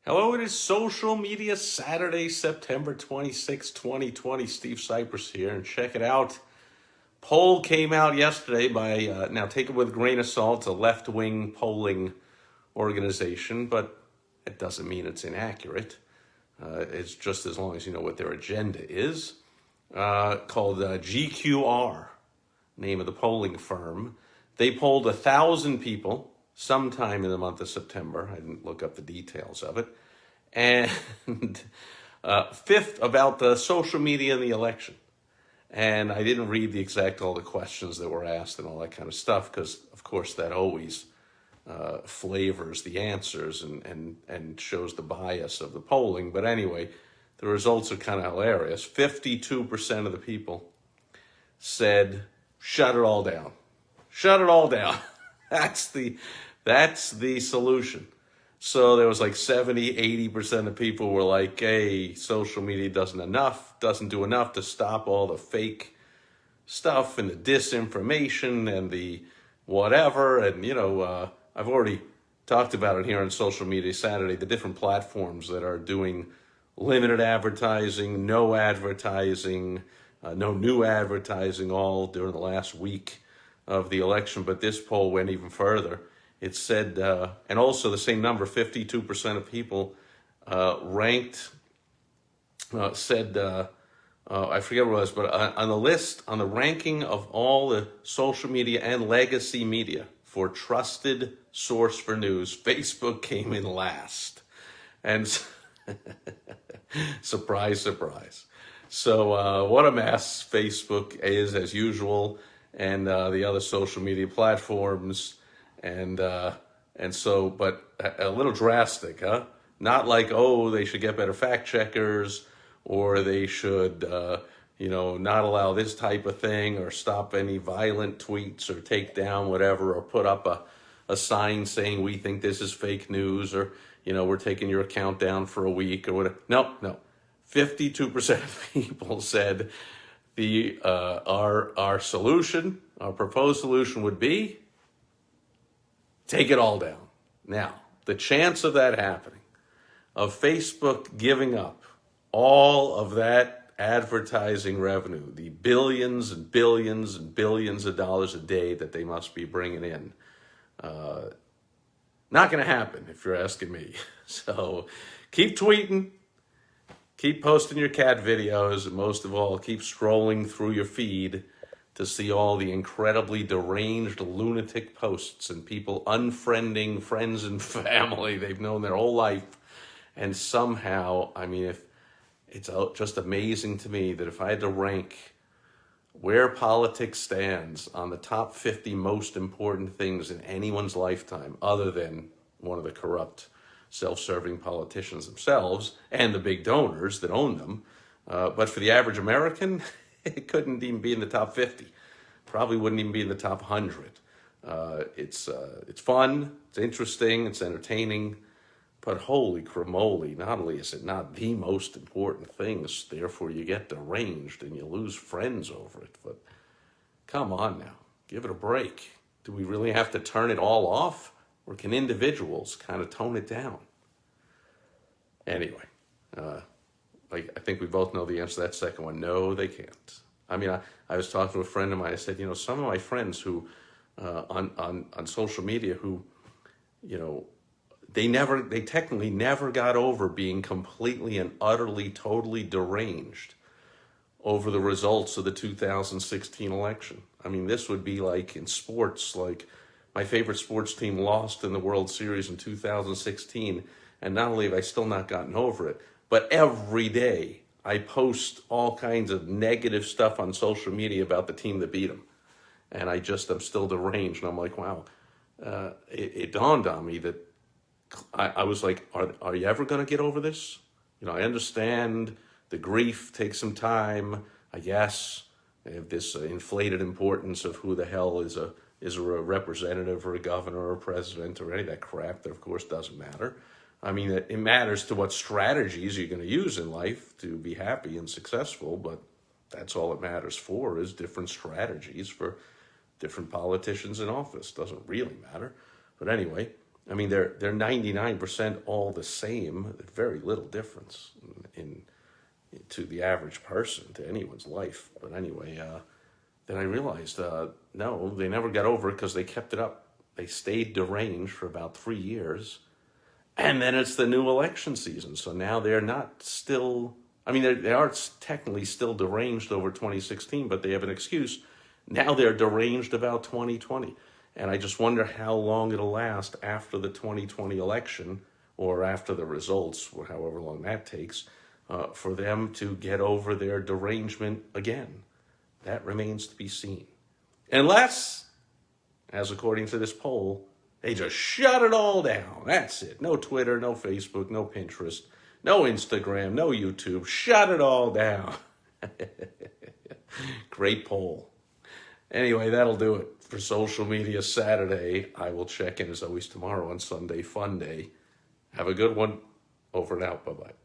Hello, it is Social Media Saturday, September 26, 2020. Steve Sipress here, and check it out. Poll came out yesterday by, now take it with a grain of salt, a left-wing polling organization, but it doesn't mean it's inaccurate. It's just as long as you know what their agenda is. Called GQR, name of the polling firm. They polled 1,000 people sometime in the month of September. I didn't look up the details of it. And fifth, about the social media and the election. And I didn't read all the questions that were asked and all that kind of stuff, because, of course, that always flavors the answers and shows the bias of the polling. But anyway, the results are kind of hilarious. 52% of the people said, shut it all down. Shut it all down. That's the solution. So there was like 70-80% of people were like, hey, social media doesn't do enough to stop all the fake stuff and the disinformation and the whatever. And, I've already talked about it here on Social Media Saturday, the different platforms that are doing limited advertising, no new advertising, all during the last week of the election. But this poll went even further. It said, and also the same number, 52% of people said, I forget what it was, but on the list, on the ranking of all the social media and legacy media for trusted source for news, Facebook came in last. And surprise, surprise. So what a mess Facebook is, as usual, and the other social media platforms. And so, but a little drastic, huh? Not like, oh, they should get better fact checkers, or they should, not allow this type of thing, or stop any violent tweets, or take down whatever, or put up a sign saying we think this is fake news, or, we're taking your account down for a week, or whatever. No. 52% of people said our solution, our proposed solution would be take it all down. Now, the chance of that happening, of Facebook giving up all of that advertising revenue, the billions and billions and billions of dollars a day that they must be bringing in, not going to happen if you're asking me. So keep tweeting, keep posting your cat videos, and most of all, keep scrolling through your feed to see all the incredibly deranged lunatic posts and people unfriending friends and family they've known their whole life. And somehow, if it's just amazing to me that if I had to rank where politics stands on the top 50 most important things in anyone's lifetime, other than one of the corrupt, self-serving politicians themselves and the big donors that own them, but for the average American, it couldn't even be in the top 50. Probably wouldn't even be in the top 100. It's fun, it's interesting, it's entertaining, but holy cramoly, not only is it not the most important things, therefore you get deranged and you lose friends over it, but come on now, give it a break. Do we really have to turn it all off, or can individuals kind of tone it down? Anyway, I think we both know the answer to that second one. No, they can't. I was talking to a friend of mine. I said, some of my friends who, on social media, who, they technically never got over being completely and utterly, totally deranged over the results of the 2016 election. This would be like in sports, like my favorite sports team lost in the World Series in 2016, and not only have I still not gotten over it, but every day I post all kinds of negative stuff on social media about the team that beat them. And I'm still deranged. And I'm like, wow, it dawned on me that I was like, are you ever going to get over this? I understand the grief takes some time. I guess they have this inflated importance of who the hell is a representative or a governor or a president or any of that crap that, of course, doesn't matter. It matters to what strategies you're going to use in life to be happy and successful, but that's all it matters for, is different strategies for different politicians in office. Doesn't really matter. But anyway, I mean, they're 99% all the same. Very little difference to the average person, to anyone's life. But anyway, then I realized, no, they never got over it because they kept it up. They stayed deranged for about 3 years. And then it's the new election season. So now they're not still, I mean, they are technically still deranged over 2016, but they have an excuse. Now they're deranged about 2020. And I just wonder how long it'll last after the 2020 election or after the results, or however long that takes, for them to get over their derangement again. That remains to be seen. Unless, as according to this poll, they just shut it all down. That's it. No Twitter, no Facebook, no Pinterest, no Instagram, no YouTube. Shut it all down. Great poll. Anyway, that'll do it for Social Media Saturday. I will check in as always tomorrow on Sunday Fun Day. Have a good one. Over and out. Bye-bye.